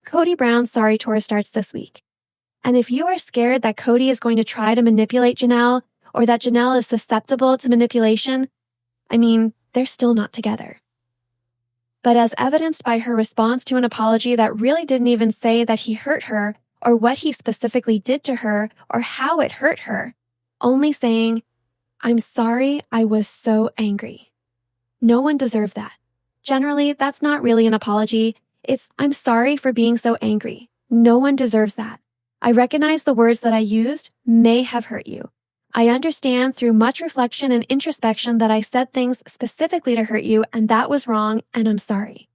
Kody Brown's sorry tour starts this week. And if you are scared that Kody is going to try to manipulate Janelle or that Janelle is susceptible to manipulation, they're still not together. But as evidenced by her response to an apology that really didn't even say that he hurt her or what he specifically did to her or how it hurt her, only saying, "I'm sorry, I was so angry." No one deserved that. Generally, that's not really an apology. It's, "I'm sorry for being so angry." No one deserves that. I recognize the words that I used may have hurt you. I understand through much reflection and introspection that I said things specifically to hurt you, and that was wrong, and I'm sorry.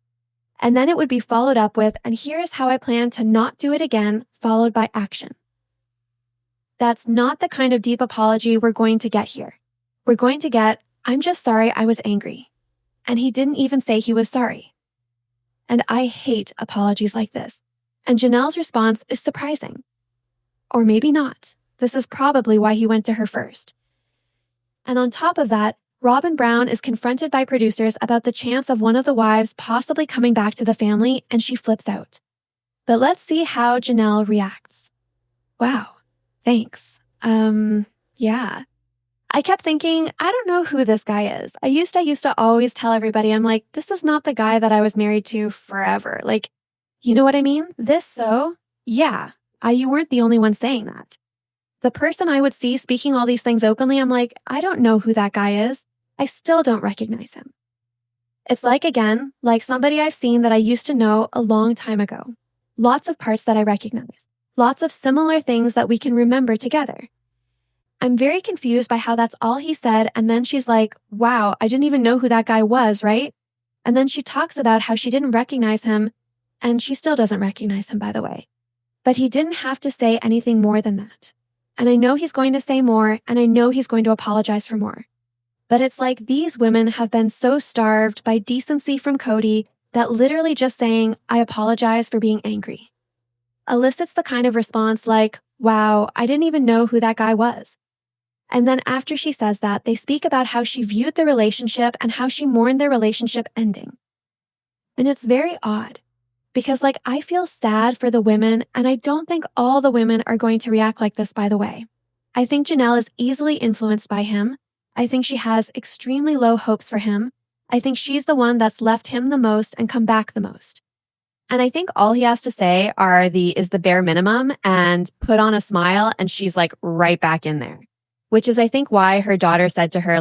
And then it would be followed up with, "And here's how I plan to not do it again," followed by action. That's not the kind of deep apology we're going to get here. We're going to get, "I'm just sorry I was angry." And he didn't even say he was sorry. And I hate apologies like this. And Janelle's response is surprising. Or maybe not. This is probably why he went to her first. And on top of that, Robyn Brown is confronted by producers about the chance of one of the wives possibly coming back to the family, and she flips out. But let's see how Janelle reacts. "Wow, thanks. Yeah." I kept thinking, I don't know who this guy is. I used to always tell everybody, I'm like, this is not the guy that I was married to forever. Like, you know what I mean? Yeah, you weren't the only one saying that. The person I would see speaking all these things openly, I'm like, I don't know who that guy is. I still don't recognize him. It's like somebody I've seen that I used to know a long time ago. Lots of parts that I recognize. Lots of similar things that we can remember together. I'm very confused by how that's all he said, and then she's like, "Wow, I didn't even know who that guy was, right?" And then she talks about how she didn't recognize him, and she still doesn't recognize him, by the way. But he didn't have to say anything more than that. And I know he's going to say more, and I know he's going to apologize for more. But it's like these women have been so starved by decency from Kody that literally just saying, "I apologize for being angry," elicits the kind of response like, "Wow, I didn't even know who that guy was." And then after she says that, they speak about how she viewed the relationship and how she mourned their relationship ending. And it's very odd because I feel sad for the women, and I don't think all the women are going to react like this, by the way. I think Janelle is easily influenced by him. I think she has extremely low hopes for him. I think she's the one that's left him the most and come back the most. And I think all he has to say is the bare minimum and put on a smile, and she's right back in there. Which is, I think, why her daughter said to her,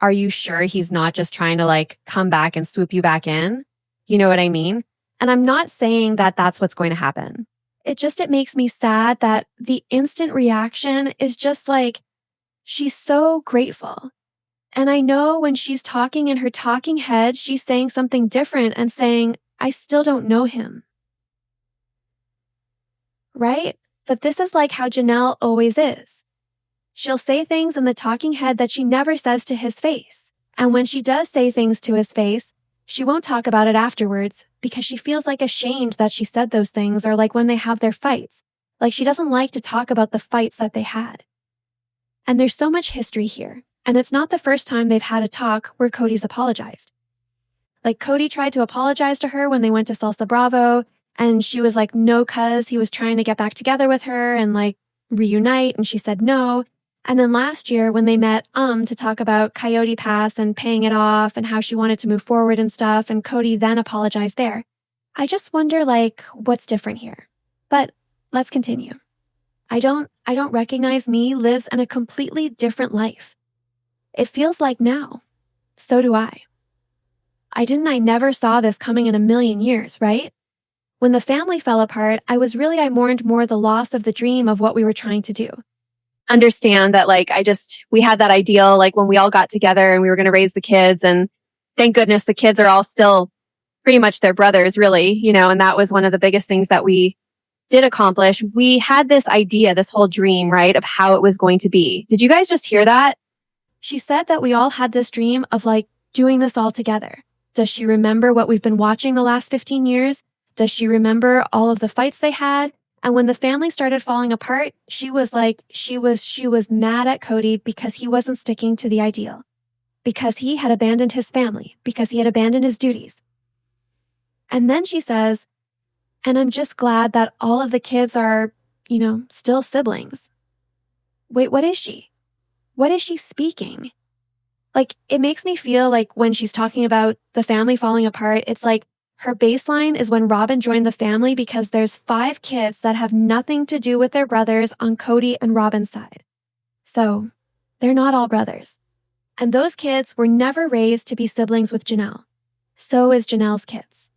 "Are you sure he's not just trying to come back and swoop you back in?" You know what I mean? And I'm not saying that that's what's going to happen. It makes me sad that the instant reaction is just she's so grateful. And I know when she's talking in her talking head, she's saying something different and saying, "I still don't know him." Right? But this is how Janelle always is. She'll say things in the talking head that she never says to his face. And when she does say things to his face, she won't talk about it afterwards because she feels ashamed that she said those things, or when they have their fights. She doesn't like to talk about the fights that they had. And there's so much history here. And it's not the first time they've had a talk where Kody's apologized. Kody tried to apologize to her when they went to Salsa Bravo, and she was no, cuz he was trying to get back together with her and reunite, and she said no. And then last year when they met to talk about Coyote Pass and paying it off and how she wanted to move forward and stuff, and Kody then apologized there. I just wonder what's different here. But let's continue. I don't recognize me lives in a completely different life. It feels like now. So do I. I never saw this coming in a million years, right? When the family fell apart, I mourned more the loss of the dream of what we were trying to do. Understand that we had that ideal when we all got together and we were going to raise the kids, and thank goodness the kids are all still pretty much their brothers, really, and that was one of the biggest things that we did accomplish. We had this idea, this whole dream, right, of how it was going to be. Did you guys just hear that? She said that we all had this dream of doing this all together. Does she remember what we've been watching the last 15 years? Does she remember all of the fights they had? And when the family started falling apart, she was she was mad at Kody because he wasn't sticking to the ideal, because he had abandoned his family, because he had abandoned his duties. And then she says, And I'm just glad that all of the kids are, still siblings. Wait, what is she? What is she speaking? Like, it makes me feel like when she's talking about the family falling apart, it's like her baseline is when Robyn joined the family because there's 5 kids that have nothing to do with their brothers on Kody and Robyn's side. So, they're not all brothers. And those kids were never raised to be siblings with Janelle. So is Janelle's kids.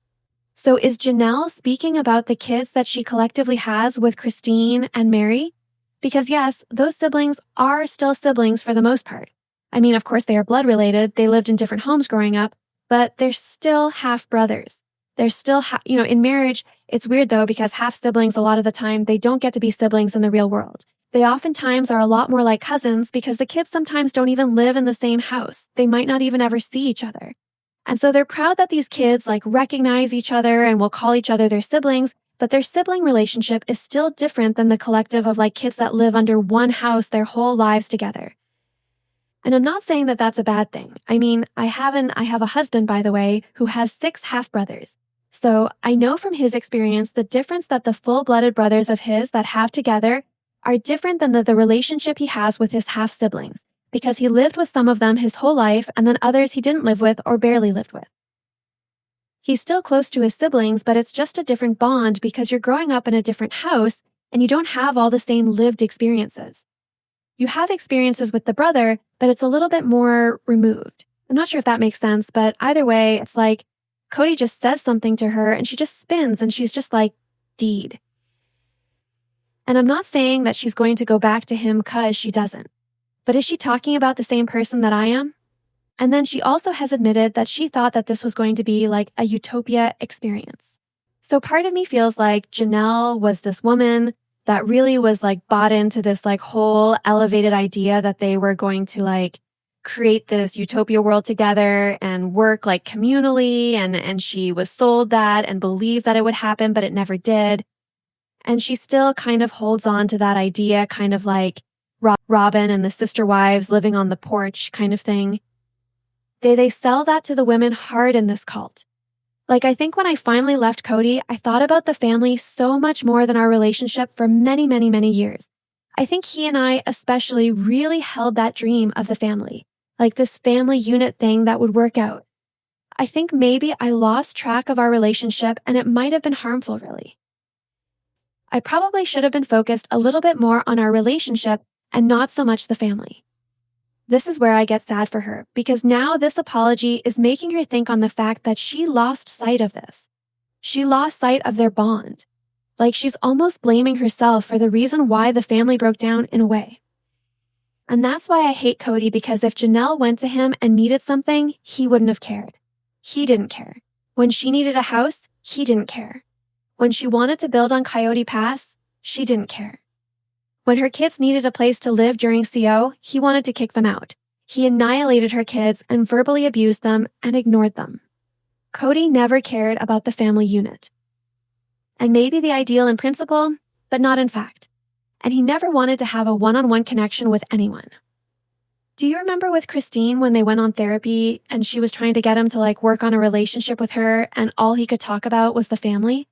So is Janelle speaking about the kids that she collectively has with Christine and Mary? Because yes, those siblings are still siblings for the most part. I mean, of course, they are blood related. They lived in different homes growing up, but they're still half brothers. They're still, in marriage, it's weird though, because half siblings, a lot of the time, they don't get to be siblings in the real world. They oftentimes are a lot more like cousins because the kids sometimes don't even live in the same house. They might not even ever see each other. And so they're proud that these kids recognize each other and will call each other their siblings, but their sibling relationship is still different than the collective of kids that live under one house their whole lives together. And I'm not saying that that's a bad thing. I mean, I have a husband, by the way, who has 6 half-brothers. So I know from his experience the difference that the full-blooded brothers of his that have together are different than the relationship he has with his half-siblings, because he lived with some of them his whole life and then others he didn't live with or barely lived with. He's still close to his siblings, but it's just a different bond because you're growing up in a different house and you don't have all the same lived experiences. You have experiences with the brother, but it's a little bit more removed. I'm not sure if that makes sense, but either way, it's like Kody just says something to her and she just spins and she's just like, deed. And I'm not saying that she's going to go back to him because she doesn't. But is she talking about the same person that I am? And then she also has admitted that she thought that this was going to be like a utopia experience. So part of me feels like Janelle was this woman that really was bought into this whole elevated idea that they were going to create this utopia world together and work communally. And she was sold that and believed that it would happen, but it never did. And she still kind of holds on to that idea, kind of like Robyn and the sister wives living on the porch kind of thing. They sell that to the women hard in this cult. I think when I finally left Kody, I thought about the family so much more than our relationship for many, many, many years. I think he and I especially really held that dream of the family, this family unit thing that would work out. I think maybe I lost track of our relationship and it might have been harmful, really. I probably should have been focused a little bit more on our relationship and not so much the family. This is where I get sad for her, because now this apology is making her think on the fact that she lost sight of this. She lost sight of their bond. She's almost blaming herself for the reason why the family broke down in a way. And that's why I hate Kody, because if Janelle went to him and needed something, he wouldn't have cared. He didn't care. When she needed a house, he didn't care. When she wanted to build on Coyote Pass, she didn't care. When her kids needed a place to live during CO, he wanted to kick them out. He annihilated her kids and verbally abused them and ignored them. Kody never cared about the family unit. And maybe the ideal in principle, but not in fact. And he never wanted to have a one-on-one connection with anyone. Do you remember with Christine when they went on therapy and she was trying to get him to work on a relationship with her and all he could talk about was the family?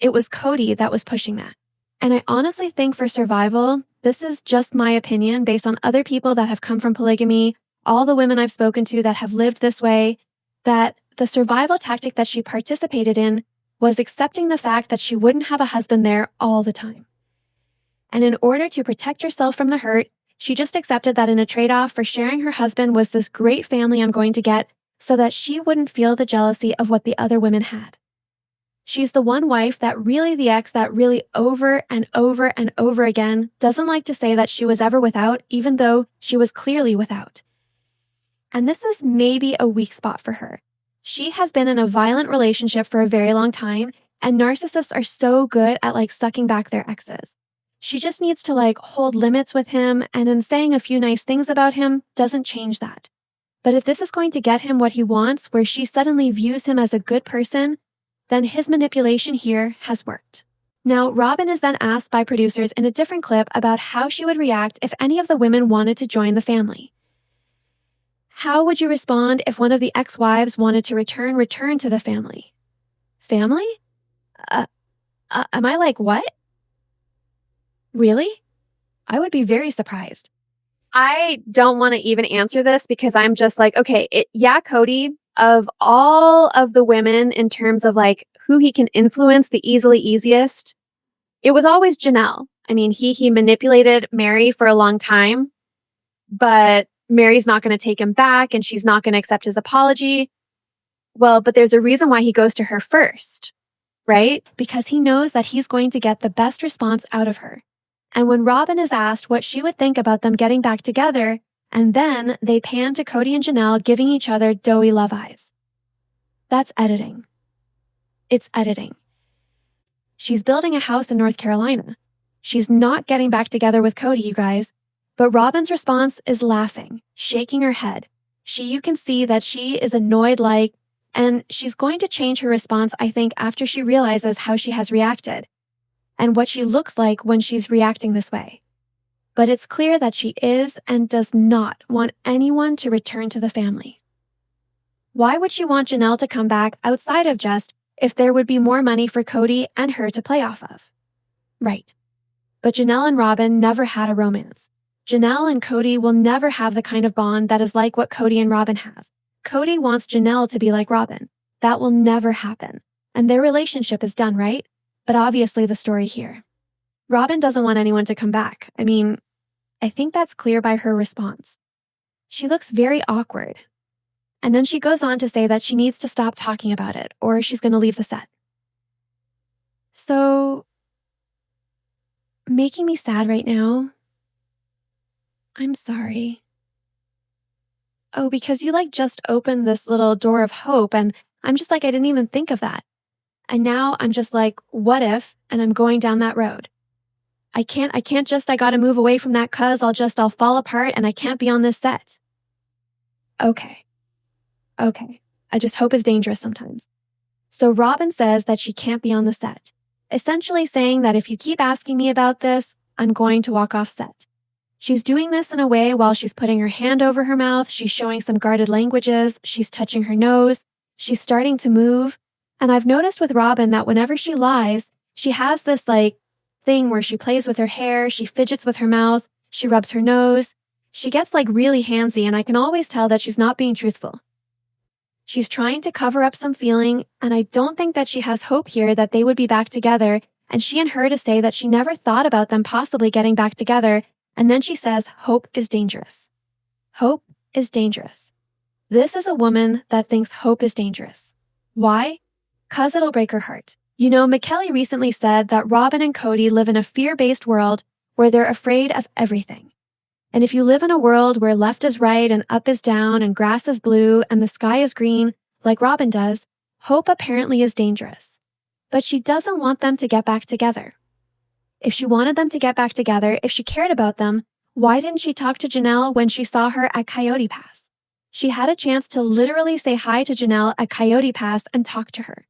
It was Kody that was pushing that. And I honestly think for survival, this is just my opinion based on other people that have come from polygamy, all the women I've spoken to that have lived this way, that the survival tactic that she participated in was accepting the fact that she wouldn't have a husband there all the time. And in order to protect herself from the hurt, she just accepted that in a trade-off for sharing her husband was this great family I'm going to get so that she wouldn't feel the jealousy of what the other women had. She's the one wife that really the ex that really over and over and over again doesn't like to say that she was ever without, even though she was clearly without. And this is maybe a weak spot for her. She has been in a violent relationship for a very long time, and narcissists are so good at sucking back their exes. She just needs to hold limits with him, and in saying a few nice things about him doesn't change that. But if this is going to get him what he wants, where she suddenly views him as a good person, then his manipulation here has worked. Now, Robyn is then asked by producers in a different clip about how she would react if any of the women wanted to join the family. How would you respond if one of the ex-wives wanted to return to the family? Family? Am I like, what? Really? I would be very surprised. I don't want to even answer this because I'm just like, okay, Kody, of all of the women in terms of like who he can influence the easiest, it was always Janelle. I mean, he manipulated Mary for a long time, but Mary's not going to take him back and she's not going to accept his apology. Well, but there's a reason why he goes to her first, right? Because he knows that he's going to get the best response out of her. And when Robyn is asked what she would think about them getting back together, and then they pan to Kody and Janelle giving each other doughy love eyes. That's editing. It's editing. She's building a house in North Carolina. She's not getting back together with Kody, you guys. But Robyn's response is laughing, shaking her head. You can see that she is annoyed and she's going to change her response, I think, after she realizes how she has reacted and what she looks like when she's reacting this way. But it's clear that she is and does not want anyone to return to the family. Why would she want Janelle to come back outside of just if there would be more money for Kody and her to play off of? Right. But Janelle and Robyn never had a romance. Janelle and Kody will never have the kind of bond that is like what Kody and Robyn have. Kody wants Janelle to be like Robyn. That will never happen. And their relationship is done, right? But obviously the story here. Robyn doesn't want anyone to come back. I mean, I think that's clear by her response. She looks very awkward. And then she goes on to say that she needs to stop talking about it or she's going to leave the set. So, making me sad right now. I'm sorry. Oh, because you just opened this little door of hope and I'm just like, I didn't even think of that. And now I'm just like, what if? And I'm going down that road. I gotta move away from that cuz I'll fall apart and I can't be on this set. Okay. I just hope is dangerous sometimes. So Robyn says that she can't be on the set, essentially saying that if you keep asking me about this, I'm going to walk off set. She's doing this in a way while she's putting her hand over her mouth, she's showing some guarded languages, she's touching her nose, she's starting to move. And I've noticed with Robyn that whenever she lies, she has this thing where she plays with her hair, she fidgets with her mouth, she rubs her nose. She gets really handsy and I can always tell that she's not being truthful. She's trying to cover up some feeling and I don't think that she has hope here that they would be back together and she and her to say that she never thought about them possibly getting back together and then she says hope is dangerous. Hope is dangerous. This is a woman that thinks hope is dangerous. Why? 'Cause it'll break her heart. You know, McKelly recently said that Robyn and Kody live in a fear-based world where they're afraid of everything. And if you live in a world where left is right and up is down and grass is blue and the sky is green, like Robyn does, hope apparently is dangerous. But she doesn't want them to get back together. If she wanted them to get back together, if she cared about them, why didn't she talk to Janelle when she saw her at Coyote Pass? She had a chance to literally say hi to Janelle at Coyote Pass and talk to her.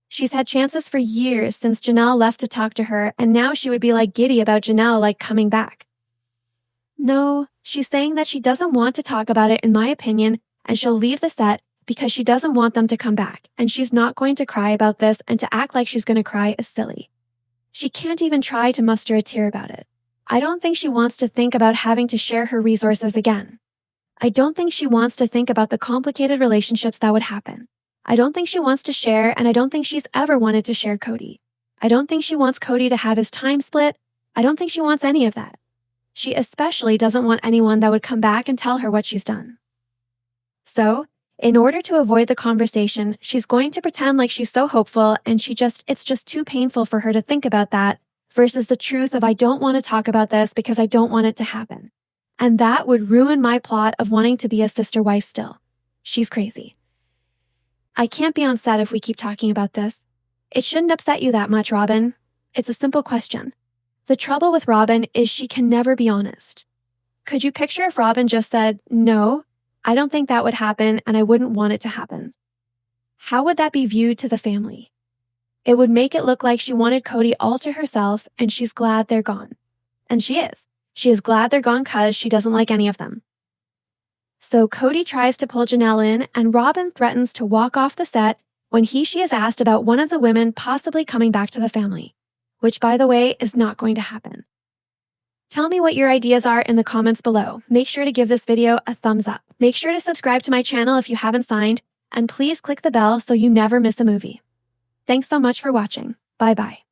She's had chances for years since Janelle left to talk to her, and now she would be giddy about Janelle coming back. No, she's saying that she doesn't want to talk about it in my opinion, and she'll leave the set because she doesn't want them to come back, and she's not going to cry about this, and to act like she's going to cry is silly. She can't even try to muster a tear about it. I don't think she wants to think about having to share her resources again. I don't think she wants to think about the complicated relationships that would happen. I don't think she wants to share, and I don't think she's ever wanted to share Kody. I don't think she wants Kody to have his time split. I don't think she wants any of that. She especially doesn't want anyone that would come back and tell her what she's done. So, in order to avoid the conversation, she's going to pretend like she's so hopeful and it's just too painful for her to think about that versus the truth of I don't want to talk about this because I don't want it to happen. And that would ruin my plot of wanting to be a sister wife still. She's crazy. I can't be on set if we keep talking about this. It shouldn't upset you that much, Robyn. It's a simple question. The trouble with Robyn is she can never be honest. Could you picture if Robyn just said, no, I don't think that would happen and I wouldn't want it to happen? How would that be viewed to the family? It would make it look like she wanted Kody all to herself and she's glad they're gone. And she is. She is glad they're gone because she doesn't like any of them. So Kody tries to pull Janelle in and Robyn threatens to walk off the set when she is asked about one of the women possibly coming back to the family. which, by the way, is not going to happen. Tell me what your ideas are in the comments below. Make sure to give this video a thumbs up. Make sure to subscribe to my channel if you haven't signed, and please click the bell so you never miss a movie. Thanks so much for watching. Bye-bye.